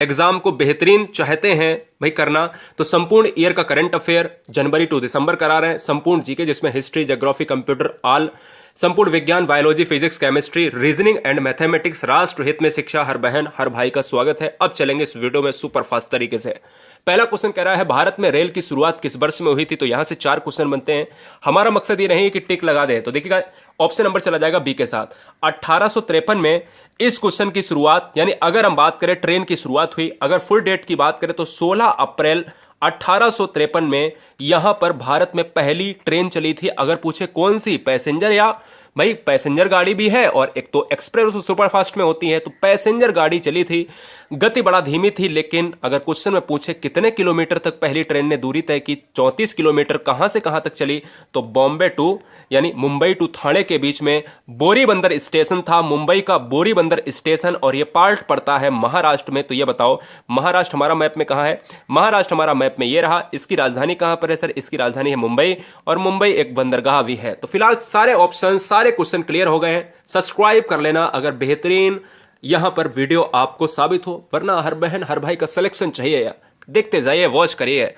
Exam को बेहतरीन चाहते हैं भाई करना, तो संपूर्ण ईयर का करंट अफेयर जनवरी टू दिसंबर करा रहे हैं। संपूर्ण जीके जिसमें हिस्ट्री, ज्योग्राफी, कंप्यूटर, ऑल, संपूर्ण विज्ञान, biology, physics, chemistry, reasoning and mathematics, राष्ट्र हित में शिक्षा, हर बहन हर भाई का स्वागत है। अब चलेंगे इस वीडियो में सुपर फास्ट तरीके से। पहला क्वेश्चन कह रहा है भारत में रेल की शुरुआत किस वर्ष में हुई थी। तो यहां से 4 क्वेश्चन बनते हैं। हमारा मकसद ये नहीं कि टिक लगा दे, तो देखिएगा ऑप्शन नंबर चला जाएगा बी के साथ। 1853 में इस क्वेश्चन की शुरुआत, यानी अगर हम बात करें ट्रेन की शुरुआत हुई, अगर फुल डेट की बात करें तो 16 अप्रैल 1853 में यहां पर भारत में पहली ट्रेन चली थी। अगर पूछे कौन सी, पैसेंजर या भाई पैसेंजर गाड़ी भी है और एक तो एक्सप्रेस सुपरफास्ट में होती है, तो पैसेंजर गाड़ी चली थी। गति बड़ा धीमी थी, लेकिन अगर क्वेश्चन में पूछे कितने किलोमीटर तक पहली ट्रेन ने दूरी तय की, 34 किलोमीटर। कहां से कहां तक चली, तो बॉम्बे टू यानी मुंबई टू थाने के बीच में बोरीबंदर स्टेशन था, मुंबई का बोरीबंदर स्टेशन, और ये पार्ट पड़ता है महाराष्ट्र में। तो ये बताओ महाराष्ट्र हमारा मैप में कहां है। महाराष्ट्र हमारा मैप में ये रहा। इसकी राजधानी कहां पर है सर, इसकी राजधानी है मुंबई, और मुंबई एक बंदरगाह भी है। तो फिलहाल सारे ऑप्शन, सारे क्वेश्चन क्लियर हो गए हैं। सब्सक्राइब कर लेना अगर बेहतरीन यहां पर वीडियो आपको साबित हो, वरना हर बहन हर भाई का सिलेक्शन चाहिए यार, देखते जाइए, वॉच करिए।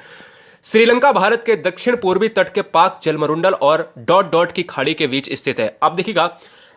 श्रीलंका भारत के दक्षिण पूर्वी तट के पाक जलमरुंडल और डॉट डॉट की खाड़ी के बीच स्थित है। अब देखिएगा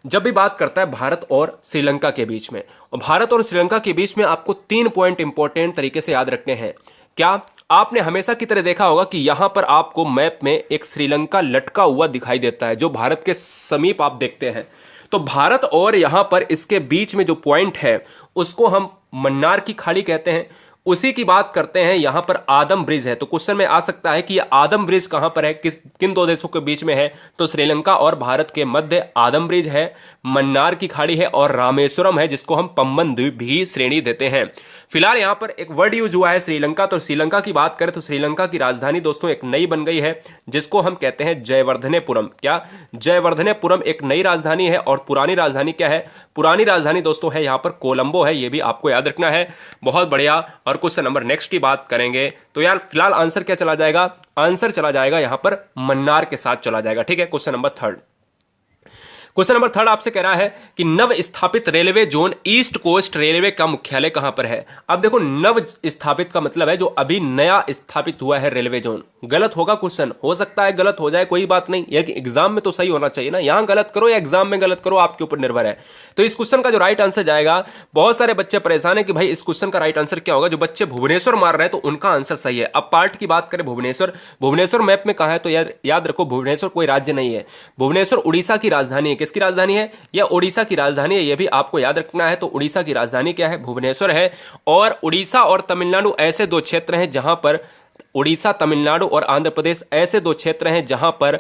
जब भी बात करता है भारत और श्रीलंका के बीच में, और भारत और श्रीलंका के बीच में आपको 3 पॉइंट इंपॉर्टेंट तरीके से याद रखने हैं। क्या आपने हमेशा की तरह देखा होगा कि यहां पर आपको मैप में एक श्रीलंका लटका हुआ दिखाई देता है, जो भारत के समीप आप देखते हैं। तो भारत और यहां पर इसके बीच में जो पॉइंट है उसको हम मन्नार की खाड़ी कहते हैं। उसी की बात करते हैं। यहां पर आदम ब्रिज है, तो क्वेश्चन में आ सकता है कि यह आदम ब्रिज कहां पर है, किन 2 देशों के बीच में है। तो श्रीलंका और भारत के मध्य आदम ब्रिज है, मन्नार की खाड़ी है, और रामेश्वरम है, जिसको हम पम्बन द्वीप भी श्रेणी देते हैं। फिलहाल यहां पर एक वर्ड यूज हुआ है श्रीलंका। तो श्रीलंका की बात करें तो श्रीलंका की राजधानी दोस्तों एक नई बन गई है, जिसको हम कहते हैं जयवर्धनेपुरम। क्या जयवर्धनेपुरम एक नई राजधानी है, और पुरानी राजधानी क्या है, पुरानी राजधानी दोस्तों है यहां पर कोलंबो है। यह भी आपको याद रखना है। बहुत बढ़िया। और क्वेश्चन नंबर नेक्स्ट की बात करेंगे तो यार फिलहाल आंसर क्या चला जाएगा, आंसर चला जाएगा यहां पर मन्नार के साथ चला जाएगा। ठीक है, क्वेश्चन नंबर 3 आपसे कह रहा है कि नव स्थापित railway zone East Coast Railway का मुख्यालय कहां पर है। अब देखो नव स्थापित का मतलब है जो अभी नया स्थापित हुआ है रेलवे जोन। गलत होगा क्वेश्चन, हो सकता है गलत हो जाए, कोई बात नहीं, यह कि एग्जाम में तो सही होना चाहिए ना। यहां गलत करो या एग्जाम में गलत करो, आपके ऊपर निर्भर है। तो इस क्वेश्चन का जो राइट आंसर जाएगा, बहुत सारे बच्चे परेशान है कि भाई इस क्वेश्चन का राइट आंसर क्या होगा। जो बच्चे भुवनेश्वर मार रहे हैं तो उनका आंसर सही है। अब पार्ट की बात करें, भुवनेश्वर मैप में कहां है, तो याद रखो भुवनेश्वर कोई राज्य नहीं है। भुवनेश्वर उड़ीसा की राजधानी है। किसकी राजधानी है, यह उड़ीसा की राजधानी है, यह भी आपको याद रखना है। तो उड़ीसा की राजधानी क्या है, भुवनेश्वर है। और उड़ीसा और तमिलनाडु ऐसे 2 क्षेत्र हैं जहां पर, उड़ीसा, तमिलनाडु और आंध्र प्रदेश ऐसे 2 क्षेत्र हैं जहां पर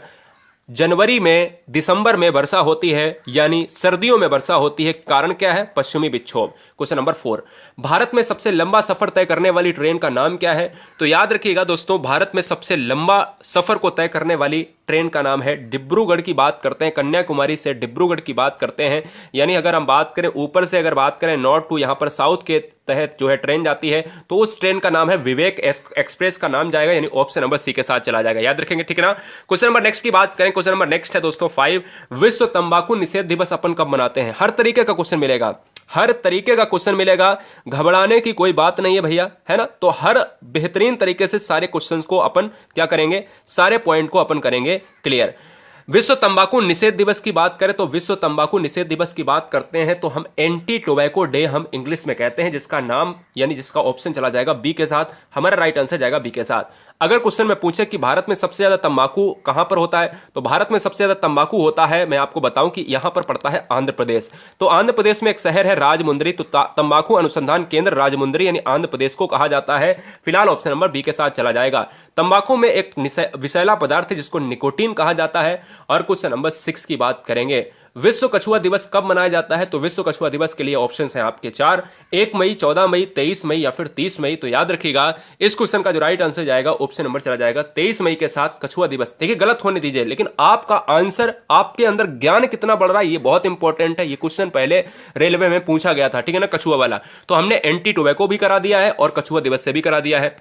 जनवरी में, दिसंबर में वर्षा होती है, यानी सर्दियों में वर्षा होती है। कारण क्या है, पश्चिमी विक्षोभ। क्वेश्चन नंबर 4, भारत में सबसे लंबा सफर तय करने वाली ट्रेन का नाम क्या है। तो याद रखिएगा दोस्तों, भारत में सबसे लंबा सफर को तय करने वाली ट्रेन का नाम है डिब्रूगढ़ की बात करते हैं। कन्याकुमारी से डिब्रूगढ़ की बात करते हैं। यानी अगर हम बात करें ऊपर से, अगर बात करें नॉर्थ टू यहां पर साउथ के तहत जो है ट्रेन जाती है, तो उस ट्रेन का नाम है विवेक एक्सप्रेस का नाम जाएगा, यानी ऑप्शन नंबर सी के साथ चला जाएगा। याद रखेंगे, ठीक है ना। क्वेश्चन नंबर नेक्स्ट की बात करें, क्वेश्चन नंबर नेक्स्ट है दोस्तों 5, विश्व तंबाकू निषेध दिवस अपन कब मनाते हैं। हर तरीके का क्वेश्चन मिलेगा, हर तरीके का क्वेश्चन मिलेगा, घबराने की कोई बात नहीं है भैया, है ना। तो हर बेहतरीन तरीके से सारे क्वेश्चंस को अपन क्या करेंगे, सारे पॉइंट को अपन करेंगे क्लियर। विश्व तंबाकू निषेध दिवस की बात करें तो विश्व तंबाकू निषेध दिवस की बात करते हैं तो हम एंटी टोबैको डे हम इंग्लिश में कहते हैं, जिसका नाम यानी जिसका ऑप्शन चला जाएगा बी के साथ। हमारा राइट आंसर जाएगा बी के साथ। अगर क्वेश्चन में पूछे कि भारत में सबसे ज्यादा तंबाकू कहां पर होता है, तो भारत में सबसे ज्यादा तंबाकू होता है, मैं आपको बताऊं कि यहां पर पड़ता है आंध्र प्रदेश। तो आंध्र प्रदेश में एक शहर है राजमुंद्री, तो तंबाकू अनुसंधान केंद्र राजमुंद्री यानी आंध्र प्रदेश को कहा जाता है। फिलहाल ऑप्शन नंबर बी के साथ चला जाएगा। तंबाकू में एक विषैला पदार्थ है जिसको निकोटीन कहा जाता है। और क्वेश्चन नंबर 6 की बात करेंगे, विश्व कछुआ दिवस कब मनाया जाता है। तो विश्व कछुआ दिवस के लिए ऑप्शंस हैं आपके 4, 1 मई, 14 मई, 23 मई या फिर 30 मई। तो याद रखिएगा इस क्वेश्चन का जो राइट आंसर जाएगा ऑप्शन नंबर चला जाएगा 23 मई के साथ कछुआ दिवस। देखिए गलत होने दीजिए, लेकिन आपका आंसर, आपके अंदर ज्ञान कितना बढ़ रहा है ये बहुत इंपॉर्टेंट है। ये क्वेश्चन पहले रेलवे में पूछा गया था, ठीक है ना, कछुआ वाला। तो हमने एंटी टोबैको भी करा दिया है और कछुआ दिवस से भी करा दिया है।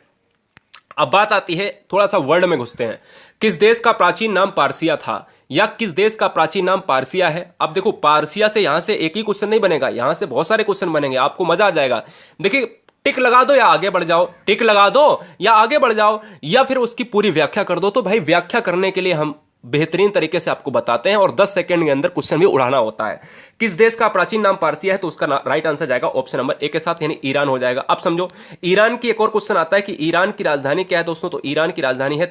अब बात आती है, थोड़ा सा वर्ड में घुसते हैं। किस देश का प्राचीन नाम पारसिया था, या किस देश का प्राचीन नाम पारसिया है। अब देखो पारसिया से यहां से एक ही क्वेश्चन नहीं बनेगा, यहां से बहुत सारे क्वेश्चन बनेंगे, आपको मजा आ जाएगा। देखिए टिक लगा दो या आगे बढ़ जाओ, टिक लगा दो या आगे बढ़ जाओ, या फिर उसकी पूरी व्याख्या कर दो। तो भाई व्याख्या करने के लिए हम बेहतरीन तरीके से आपको बताते हैं और 10 सेकंड के अंदर क्वेश्चन भी उड़ाना होता है। किस देश का प्राचीन नाम पारसिया है? तो उसका राइट आंसर जाएगा ऑप्शन नंबर ए के साथ, यानी ईरान हो जाएगा। अब समझो, ईरान की एक और क्वेश्चन आता है कि ईरान की राजधानी क्या है दोस्तों? तो ईरान की राजधानी है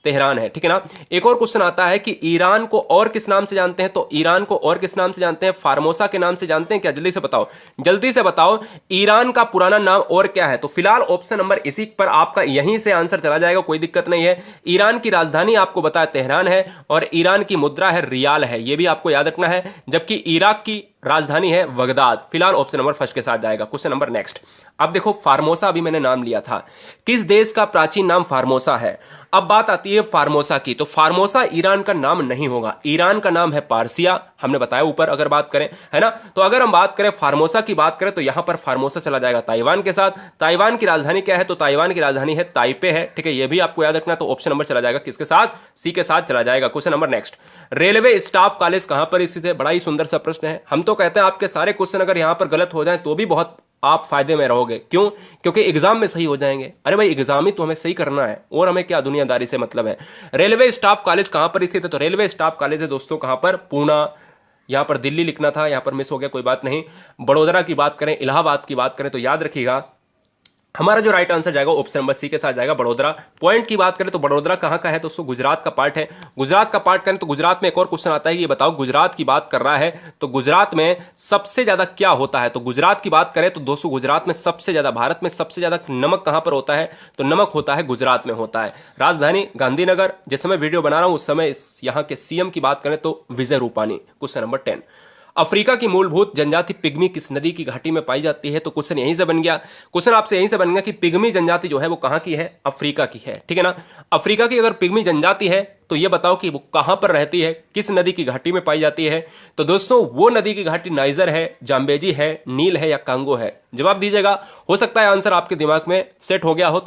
तेहरान है, ठीक है ना। एक और क्वेश्चन आता है कि ईरान को और किस नाम से जानते हैं? तो ईरान को और किस नाम से जानते हैं? फार्मोसा के नाम से जानते हैं क्या? जल्दी से बताओ, जल्दी से बताओ, ईरान का पुराना नाम और क्या है? तो फिलहाल ऑप्शन नंबर इसी पर आपका यहीं से आंसर चला जाएगा, कोई दिक्कत नहीं है। ईरान की राजधानी आपको बताया तेहरान है और ईरान की मुद्रा है रियाल है, यह भी आपको याद रखना है। जबकि इराक की राजधानी है बगदाद। फिलहाल ऑप्शन नंबर फर्स्ट के साथ जाएगा। Question number next. अब देखो, फार्मोसा अभी मैंने नाम लिया था, किस देश का प्राचीन नाम फार्मोसा है? अब बात आती है फार्मोसा की, तो फार्मोसा ईरान का नाम नहीं होगा, ईरान का नाम है पारसिया, हमने बताया ऊपर अगर बात करें, है ना। तो अगर हम बात करें फार्मोसा की बात करें तो यहां पर फार्मोसा चला जाएगा ताइवान के साथ। ताइवान की राजधानी क्या है? तो ताइवान की राजधानी है ताइपे है, ठीक है, यह भी आपको याद रखना। तो ऑप्शन नंबर चला जाएगा किसके साथ? सी के साथ चला जाएगा। Question number next. Railway staff college कहां पर स्थित है? बड़ा ही सुंदर सा प्रश्न है। हम तो कहते हैं आपके सारे क्वेश्चन अगर यहां पर गलत हो जाए तो भी बहुत आप फायदे में रहोगे। क्यों? क्योंकि एग्जाम में सही हो जाएंगे। अरे भाई, एग्जाम ही तो हमें सही करना है और हमें क्या दुनियादारी से मतलब है। रेलवे स्टाफ कॉलेज कहां पर स्थित है? तो रेलवे स्टाफ कॉलेज है दोस्तों कहां पर? पूना। यहां पर दिल्ली लिखना था, यहां पर मिस हो गया, कोई बात नहीं। बड़ोदरा की बात करें, इलाहाबाद की बात करें तो याद रखिएगा हमारा जो राइट आंसर जाएगा ऑप्शन नंबर सी के साथ जाएगा, बड़ोदरा। पॉइंट की बात करें तो बड़ोदरा कहां का है दोस्तों? गुजरात का पार्ट है। गुजरात का पार्ट करें तो गुजरात में एक और क्वेश्चन आता है, ये बताओ गुजरात की बात कर रहा है तो गुजरात में सबसे ज्यादा क्या होता है? तो गुजरात की बात करें तो दोस्तों गुजरात में सबसे ज्यादा, भारत में सबसे ज्यादा नमक कहां पर होता है? तो नमक होता है गुजरात में होता है। राजधानी गांधीनगर। जिस समय वीडियो बना रहा हूं उस समय यहां के सीएम की बात करें तो Vijay Rupani. Question number 10। Africa की मूलभूत जनजाति पिग्मी किस नदी की घाटी में पाई जाती है? तो क्वेश्चन यहीं से बन गया, क्वेश्चन आपसे यहीं से बन गया कि पिग्मी जनजाति जो है वो कहां की है? अफ्रीका की है, ठीक है ना। अफ्रीका की अगर पिग्मी जनजाति है तो ये बताओ कि वो कहां पर रहती है, किस नदी की घाटी में पाई जाती है? तो दोस्तों वो नदी की घाटी नाइजर है, जाम्बेजी है, नील है या कांगो है? जवाब दीजिएगा। हो सकता है आंसर आपके दिमाग में सेट हो गया हो।